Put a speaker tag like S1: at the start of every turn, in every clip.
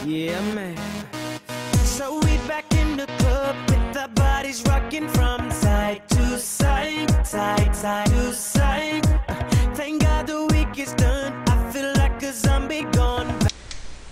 S1: Yeah, man. So we back in the club with our bodies rocking from side to side, side to side. Thank God the week is done. I feel like a zombie gone.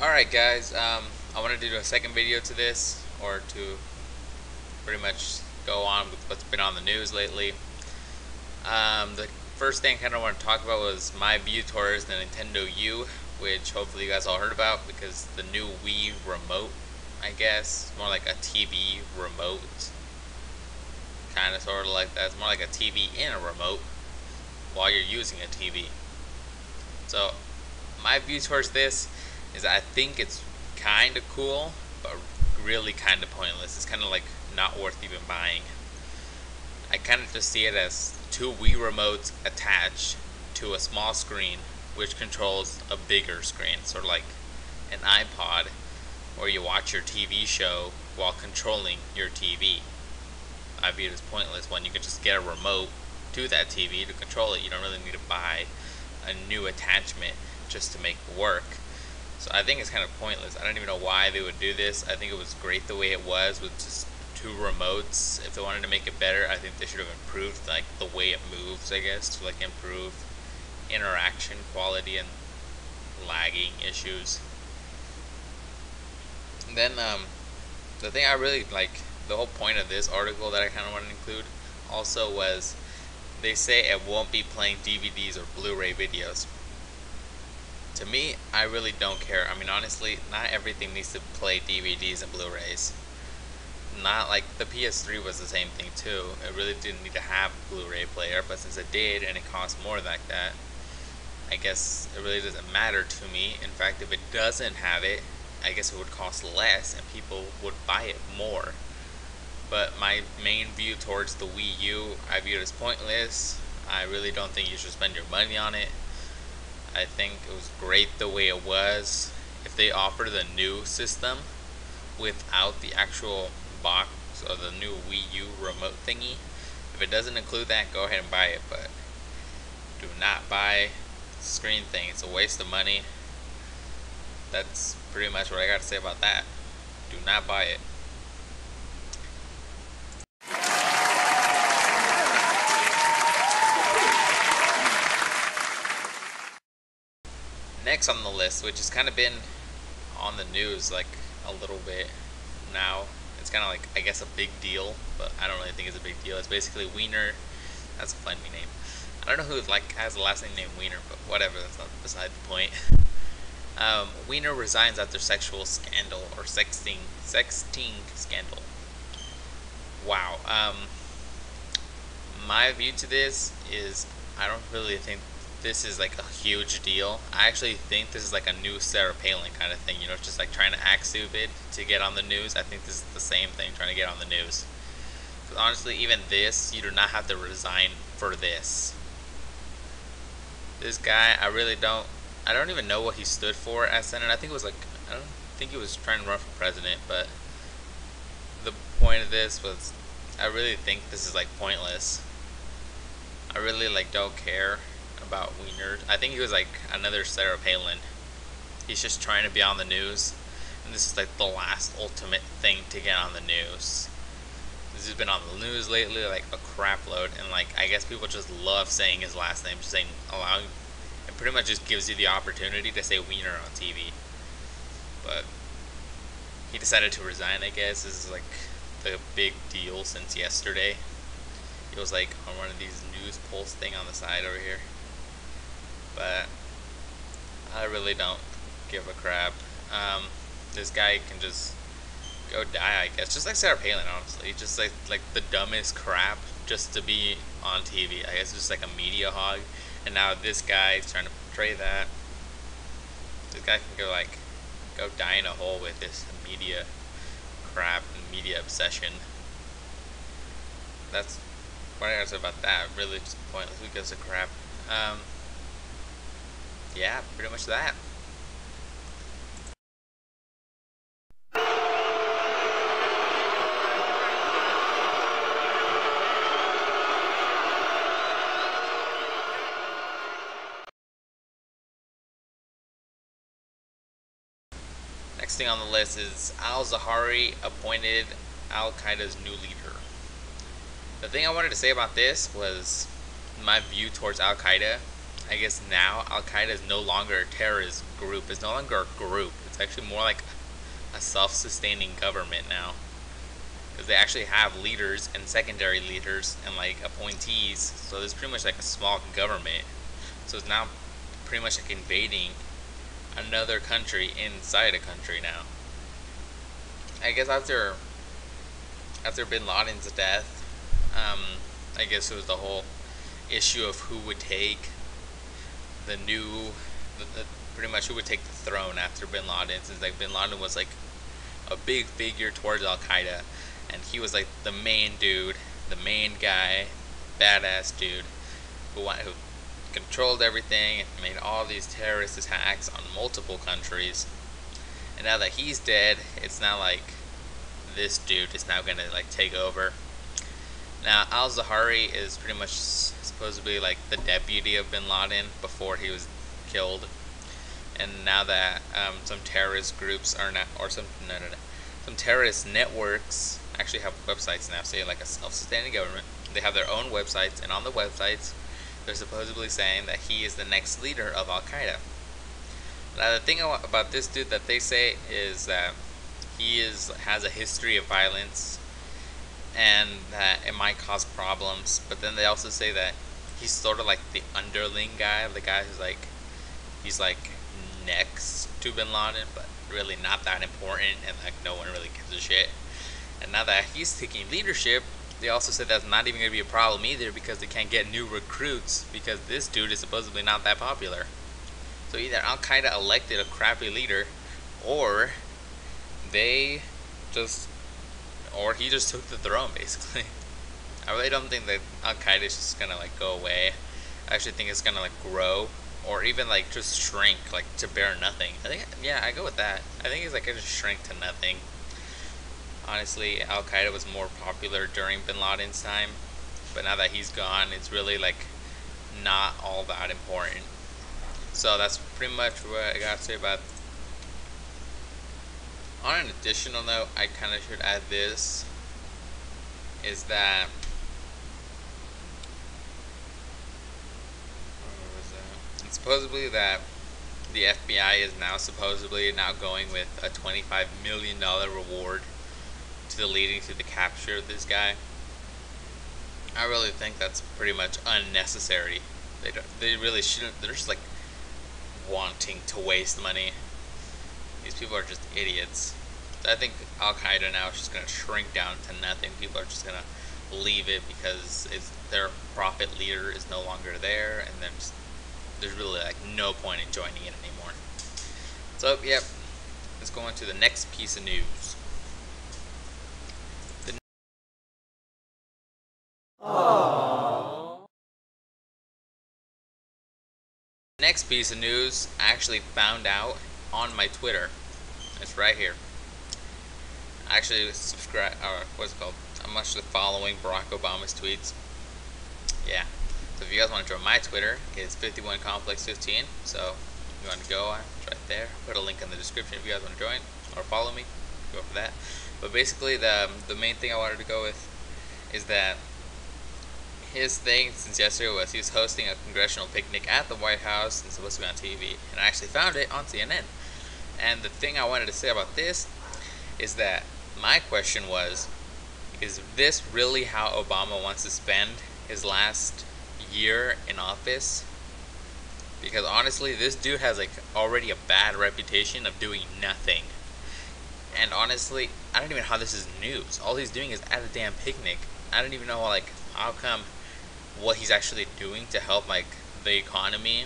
S2: Alright guys, I wanted to do a second video to this, or to pretty much go on with what's been on the news lately. The first thing I kind of want to talk about was my view towards the Nintendo U, which hopefully you guys all heard about, because the new Wii remote, I guess, more like a TV remote, kind of sort of like that. It's more like a TV in a remote while you're using a TV. So my view towards this is I think it's kind of cool, but really kind of pointless. It's kind of like not worth even buying. I kind of just see it as two Wii remotes attached to a small screen which controls a bigger screen, sort of like an iPod where you watch your TV show while controlling your TV. I view it as pointless when you can just get a remote to that TV to control it. You don't really need to buy a new attachment just to make it work. So I think it's kind of pointless. I don't even know why they would do this. I think it was great the way it was with just two remotes. If they wanted to make it better, I think they should have improved like the way it moves, I guess, to like improve interaction quality and lagging issues. And then the thing I really like, the whole point of this article that I kind of want to include also was they say it won't be playing DVDs or Blu-ray videos. To me, I really don't care. I mean, honestly, not everything needs to play DVDs and Blu-rays. Not like the PS3 was the same thing too. It really didn't need to have a Blu-ray player, but since it did and it cost more like that, I guess it really doesn't matter to me. In fact, if it doesn't have it, I guess it would cost less and people would buy it more. But my main view towards the Wii U, I view it as pointless. I really don't think you should spend your money on it. I think it was great the way it was. If they offer the new system without the actual box or the new Wii U remote thingy, if it doesn't include that, go ahead and buy it, but do not buy the screen thing. It's a waste of money. That's pretty much what I got to say about that. Do not buy it. Next on the list, which has kind of been on the news like a little bit now, it's kind of like, I guess, a big deal, but I don't really think it's a big deal. It's basically Weiner. That's a funny name. I don't know who like has the last name named Weiner, but whatever, that's not beside the point. Weiner resigns after sexual scandal, or sexting scandal. Wow. My view to this is I don't really think this is like a huge deal. I actually think this is like a new Sarah Palin kind of thing, you know, just like trying to act stupid to get on the news. I think this is the same thing, trying to get on the news. Because honestly, even this, you do not have to resign for this. This guy, I don't even know what he stood for as Senate. I think it was like, I don't think he was trying to run for president, but the point of this was, I really think this is like pointless. I really like don't care about Weiner. I think he was like another Sarah Palin. He's just trying to be on the news, and this is like the last ultimate thing to get on the news. This has been on the news lately like a crap load, and like I guess people just love saying his last name, just saying, allowing, it pretty much just gives you the opportunity to say Weiner on TV. But he decided to resign, I guess. This is like the big deal since yesterday. It was like on one of these news pulse thing on the side over here. But I really don't give a crap. This guy can just go die, I guess. Just like Sarah Palin, honestly. Just like the dumbest crap just to be on TV. I guess it's just like a media hog. And now this guy is trying to portray that. This guy can go die in a hole with this media crap and media obsession. That's what I gotta say about that. Really just pointless. Who gives a crap? Yeah, pretty much that. Next thing on the list is Al-Zawahiri appointed Al-Qaeda's new leader. The thing I wanted to say about this was my view towards Al-Qaeda. I guess now Al-Qaeda is no longer a terrorist group. It's no longer a group. It's actually more like a self-sustaining government now. Because they actually have leaders and secondary leaders and like appointees. So there's pretty much like a small government. So it's now pretty much like invading another country inside a country now. I guess after Bin Laden's death, I guess it was the whole issue of who would take the pretty much who would take the throne after Bin Laden, since like Bin Laden was like a big figure towards Al-Qaeda, and he was like the main dude, the main guy, badass dude who controlled everything and made all these terrorist attacks on multiple countries. And now that he's dead, it's now like this dude is now gonna like take over. Now Al-Zawahiri is pretty much supposed to be like the deputy of Bin Laden before he was killed. And now that some terrorist groups are now, or some terrorist networks actually have websites now, say like a self-sustaining government. They have their own websites, and on the websites they're supposedly saying that he is the next leader of Al-Qaeda. Now the thing about this dude that they say is that he has a history of violence and that it might cause problems, but then they also say that he's sort of like the underling guy, the guy who's like, he's like next to Bin Laden, but really not that important, and like no one really gives a shit. And now that he's taking leadership, they also said that's not even going to be a problem either, because they can't get new recruits because this dude is supposedly not that popular. So either Al-Qaeda elected a crappy leader, or he just took the throne, basically. I really don't think that Al-Qaeda is just gonna like go away. I actually think it's gonna like grow, or even like just shrink, like to bare nothing. I think, yeah, I go with that. I think it's like gonna shrink to nothing. Honestly, Al-Qaeda was more popular during Bin Laden's time, but now that he's gone, it's really like not all that important. So that's pretty much what I got to say about. On an additional note, I kind of should add this, is that, it's supposedly that the FBI is now supposedly going with a $25 million reward leading to the capture of this guy. I really think that's pretty much unnecessary. They really shouldn't. They're just like wanting to waste money. These people are just idiots. I think Al-Qaeda now is just going to shrink down to nothing. People are just going to leave it because their prophet leader is no longer there, and then there's really like no point in joining it anymore. So, yep, let's go on to the next piece of news. The next piece of news I actually found out on my Twitter. It's right here. I actually subscribe, or what's it called? I'm actually following Barack Obama's tweets. Yeah. So if you guys want to join my Twitter, it's 51complex15. So if you want to go, it's right there. Put a link in the description if you guys want to join or follow me. Go for that. But basically, the main thing I wanted to go with is that his thing since yesterday was he was hosting a congressional picnic at the White House and supposed to be on TV, and I actually found it on CNN. And the thing I wanted to say about this is that my question was, is this really how Obama wants to spend his last year in office? Because honestly, this dude has like already a bad reputation of doing nothing. And honestly, I don't even know how this is news. All he's doing is at a damn picnic. I don't even know like how come what he's actually doing to help like the economy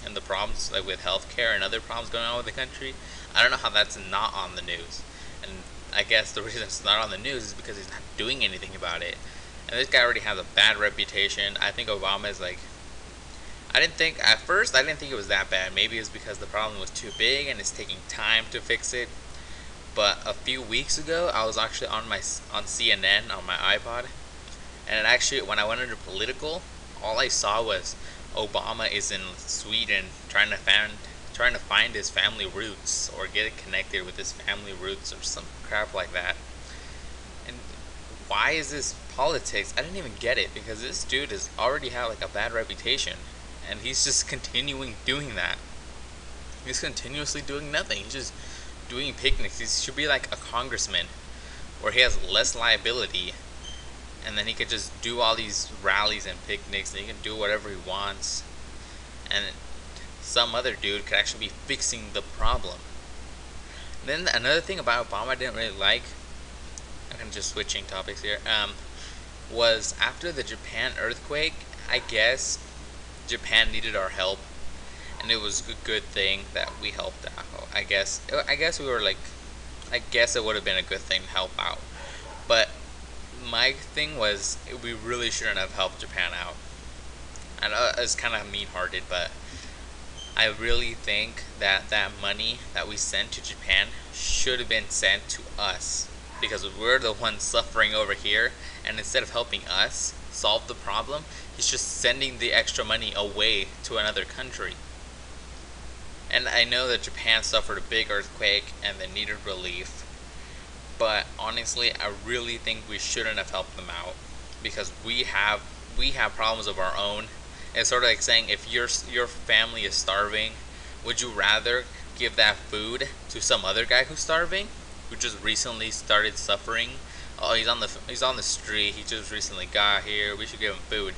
S2: and the problems like with healthcare and other problems going on with the country. I don't know how that's not on the news. And I guess the reason it's not on the news is because he's not doing anything about it. And this guy already has a bad reputation. I think Obama is like, at first I didn't think it was that bad. Maybe it was because the problem was too big and it's taking time to fix it. But a few weeks ago, I was actually on CNN on my iPod, and actually when I went into political, all I saw was Obama is in Sweden trying to trying to find his family roots or get connected with his family roots or some crap like that. And why is this politics? I didn't even get it, because this dude has already had like a bad reputation, and he's just continuing doing that. He's continuously doing nothing. He's just doing picnics. He should be like a congressman, where he has less liability, and then he could just do all these rallies and picnics, and he can do whatever he wants, and some other dude could actually be fixing the problem. Then another thing about Obama I didn't really like, I'm kind of just switching topics here, was after the Japan earthquake, I guess Japan needed our help, and it was a good thing that we helped out. I guess we were like, I guess it would have been a good thing to help out. But my thing was, we really shouldn't have helped Japan out. I know it's kind of mean-hearted, but I really think that that money that we sent to Japan should have been sent to us, because we're the ones suffering over here, and instead of helping us solve the problem, he's just sending the extra money away to another country. And I know that Japan suffered a big earthquake and they needed relief, but honestly, I really think we shouldn't have helped them out, because we have problems of our own. It's sort of like saying, if your family is starving, would you rather give that food to some other guy who's starving, who just recently started suffering? Oh, he's on the street. He just recently got here. We should give him food.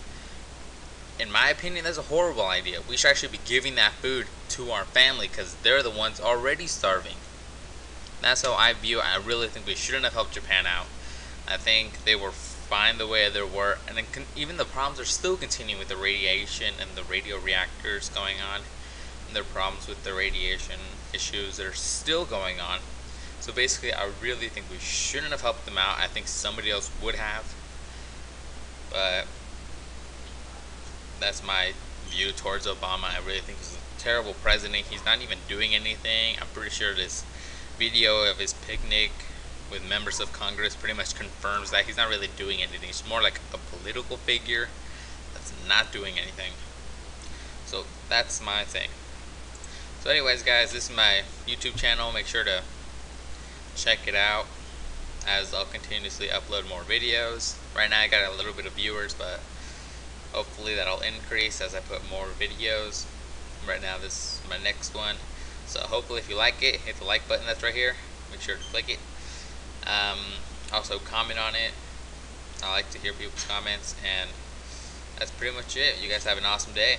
S2: In my opinion, that's a horrible idea. We should actually be giving that food to our family, because they're the ones already starving. That's how I view it. I really think we shouldn't have helped Japan out. I think they were fine the way they were, and then even the problems are still continuing with the radiation and the radio reactors going on, and there are problems with the radiation issues that are still going on. So basically, I really think we shouldn't have helped them out. I think somebody else would have, but that's my view towards Obama. I really think he's a terrible president. He's not even doing anything. I'm pretty sure this video of his picnic with members of Congress pretty much confirms that he's not really doing anything. He's more like a political figure that's not doing anything. So that's my thing. So anyways, guys, this is my YouTube channel. Make sure to check it out, as I'll continuously upload more videos. Right now I got a little bit of viewers, but hopefully that'll increase as I put more videos. Right now this is my next one. So hopefully if you like it, hit the like button that's right here. Make sure to click it. Also comment on it. I like to hear people's comments, and that's pretty much it. You guys have an awesome day.